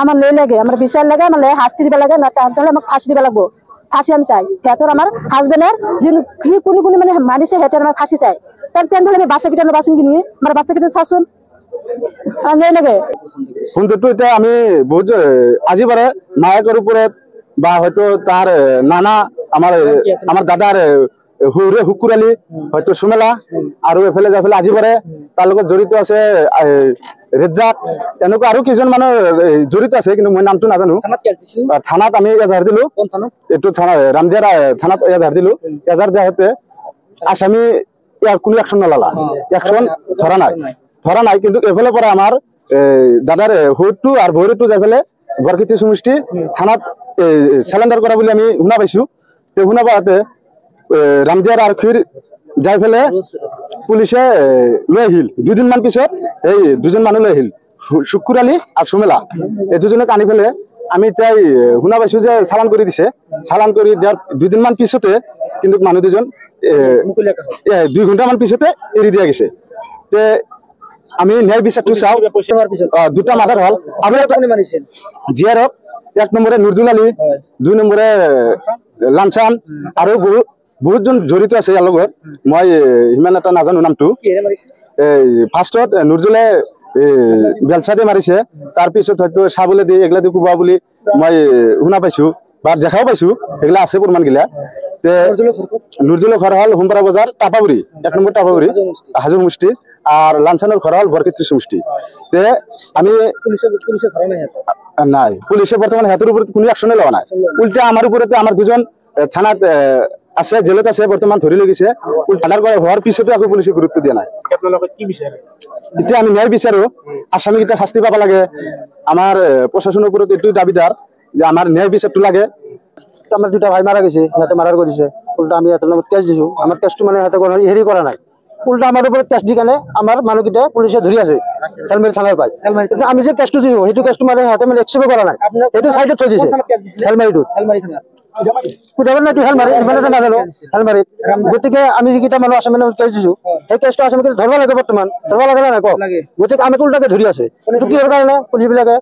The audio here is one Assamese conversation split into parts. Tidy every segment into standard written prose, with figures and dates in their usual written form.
আমার লৈ লাগে, আমার বিচার লাগে, আমার শাস্তি দিব লাগে, না তাহলে আমাকে ফাঁসি দিব লাগবো। ফাঁসি আমি চাই। সিহঁতৰ আমাৰ হাজবেন্ডেৰ যি কোনে কোনে মানে মানিছে সিহঁতৰ আমার ফাঁসি চাই। তেনেহলে আমি বাচ্চা কেইটা বাঁচিম কিনি, আমার বাচ্চা কেইটা চাচোন লৈ লাগে। কিন্তু এটা আমি বহুত আজিবারে নায়কের উপরে বা হয়তো তার নানা আমার দাদার হুরে হুকুরালি হয়তো সুমেলা আৰু এফালে যাইফালে আজিবাৰে তাৰ লগত জড়িত আছে ৰেজ্জাক, এনেকুৱা আৰু কেইজন মানুহ জড়িত আছে, কিন্তু মই নামটো নাজানো। থানাত আমি এজাহাৰ দিলো, এইটো থানা ৰামদিয়াৰ থানাত এজাহাৰ দিলো। এজাহাৰ দিয়াতে আসামি ইয়াৰ কোনো একশন নলালা, একশন ধৰা নাই। কিন্তু এফালে পৰা আমাৰ দাদার হুরটো আর ভৈরটো যাই ফেলে বরক্ষিত সমষ্টি থানাত সিলিন্ডার করা বলে আমি শুনা পাইছো। শুনা পাওয়াতে রামদিয়ার আরক্ষীর যাই ফেলে পুলিশে লৈ আহিল। 2 দিন মান পিছত এই দুজন মানুহ লৈ আহিল, শুকুর আলী আর সুমেলা। এই দুজনক আনি ফেলে আমি তাই শুনা পাইছো যে চালান করে দিছে। চালান করে দেওয়ার 2 দিন মান পিছতে কিন্তু মানুহ দুজন 2 ঘন্টা মান পিছতে এৰি দিয়া গেছে। আমি ন্যায় বিচাৰটো চাও। দুটা মাদাৰ হল জিয়াৰক, 1 নম্বৰে নুৰজুল আলী, 2 নম্বৰে লামচান, আৰু বহুতজন জড়িত আছে ইয়াৰ লগত। মই ইমান এটা নাজানো নামটো। ফার্স্টত নুরজুলে বেলচাতে মারিছে, তার পিছত হয়তো সাবলে দিয়ে এগুলা দিয়ে কুবা বুলি মই শুনা পাইছো বা দেখাও পাইছো। এগুলা আছে প্রমাণ গিলা। নুরজুলের ঘর হল হুমপাড়া বাজার টাপাবুড়ি, 1 নম্বর টাপাবুড়ি হাজু সমষ্টি। আর লাঞ্ছানোর ঘর হল বরক্ষিত সমষ্টি। আমি নাই, পুলিশে বর্তমানে হাতের উপরে কোনো অ্যাকশনে লওয়া নাই। উল্টা আমার উপরে আমার দুজন থানাত আছে, জেলত আছে, বর্তমান ধরে লেগেছে। থানার হওয়ার পিছতে আকৌ পুলিশে গুরুত্ব দিয়া নাই। এতিয়া আমি ন্যায় বিচাৰো, আসামি কেইটা শাস্তি পাবা লাগে। আমার প্রশাসনের উপরে এইটোই দাবিদার যে আমার ন্যায় বিচারটো লাগে। আমার 2টা ভাই মারা গেছে, হাতে মারার করেছে। উল্টা আমি হাতের নামত কেস দিছো। আমার কেসটো মানে হাতে হেরি করা নাই। উল্টা আমার উপরে কেস দি কেনে আমার মানুহকেইটা পুলিশে ধরি আছে হেলমেট থানার পাই। আমি যে কেসটো দিছো সেইটো কেসটো মানে হাতে মানে একসেপ্ট করা নাই, সেইটো সাইডে থৈ দিছে হেলমেটটো। কুদাবল না হেলমেট ইমান এটা নাজানো হেলমেট। গতিকে আমি যিকেইটা মানুহ আসামি নামত কেস দিছো সেই কেসটো আসামিকে ধরবা লাগে, বর্তমান ধরবা লাগে না কওক। গতিকে আমি উল্টাকে ধরি আছে। এইটো কিহৰ কাৰণে পুলিশ বিলাকে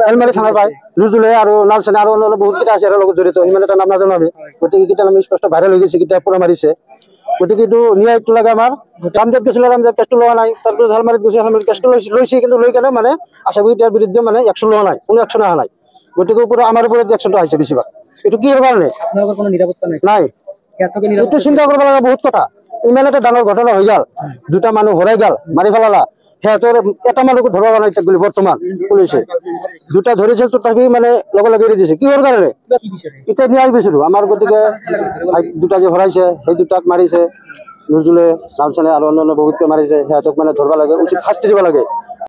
হেলমেট থানাৰ পাই। নুৰজুলে আৰু লালচানে আৰু অন্য বহুত কেইটা আছে লগত জড়িত, ইমান এটা নাম নাজানো আমি। গতিকে কেইটা আমি স্পষ্ট ভাইরাল হৈ গৈছে, কেইটা পুৰা মাৰিছে। গতিকে এইটো ন্যায়টো লাগে আমাৰ। ৰামদেব গেছিল, ৰামদেব কেসটো লোৱা নাই। তারপরে হেলমেট গৈছে, হেলমেট কেসটো লৈছে, কিন্তু লৈ কেনে মানে আসামিটার বিরুদ্ধে মানে অ্যাকশন লোৱা নাই, কোনো অ্যাকশন অহা নাই। গতিকে উপৰে আমাৰ উপৰে অ্যাকশনটা আহিছে বেশিৰভাগ। এইটো কিহৰ কাৰণে নাই, এইটো চিন্তা কৰিব লগা বহুত কথা। ইমান এটা ডাঙৰ ঘটনা হৈ গেল, 2টা মানুহ হৰাই গেল, মাৰি পেলালা। সিহঁতৰ এটা মানুহকো ধৰবা নাই বুলি বৰ্তমান পুলিশে। 2টা ধৰিছিল, তথাপি মানে লগে লগে এৰি দিছে। কিহৰ কাৰণে এতিয়া ন্যায় বিচাৰো আমাৰ। গতিকে 2টা যে হৰাইছে সেই 2টাক মাৰিছে নুৰজুলে, লালচানে আৰু অন্যান্য বহুতকে মাৰিছে। সিহঁতক মানে ধৰবা লাগে, উচিত শাস্তি দিব লাগে।